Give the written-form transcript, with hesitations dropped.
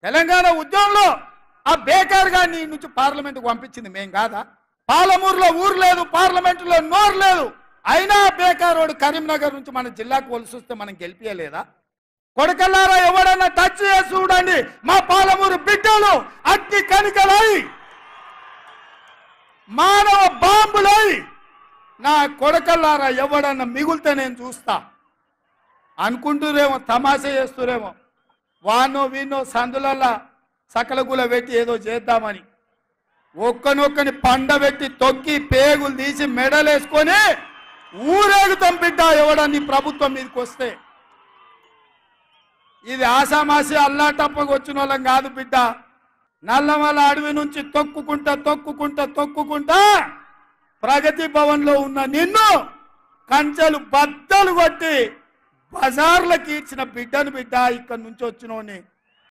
తెలంగాణ ఉద్యమంలో ఆ బేకార్ గా నీ నుంచి పార్లమెంట్కు పంపించింది మేం కాదా? పాలమూరులో ఊరు లేదు, పార్లమెంటులో నోరు లేదు, అయినా బేకారోడు కరీంనగర్ నుంచి మన జిల్లాకు వలసి వస్తే మనం గెలిపియలేదా? కొడకల్లారా ఎవడన్నా టచ్ చేసి చూడండి, మా పాలమూరు బిడ్డలు అగ్ని కణికలై మానవ బాంబులై నా కొడకల్లారా ఎవడన్నా మిగులుతే నేను చూస్తా అనుకుంటూరేమో, తమాషా చేస్తూరేమో. వానో వీనో సందులల్లా సకలగుల పెట్టి ఏదో చేద్దామని ఒక్కనొక్కని పండబెట్టి తొక్కి పేగులు తీసి మెడలేసుకొని ఊరేగుతాం బిడ్డ ఎవడని ప్రభుత్వం మీదకి వస్తే. ఇది ఆసామాసి అల్లాటప్పకు వచ్చిన వాళ్ళం కాదు బిడ్డ. నల్లమల అడవి నుంచి తొక్కుకుంటా ప్రగతి భవన్లో ఉన్న నిన్ను కంచెలు బద్దలు కొట్టి బజార్లకు ఈడ్చిన బిడ్డను బిడ్డ. ఇక్కడి నుంచి వచ్చినోని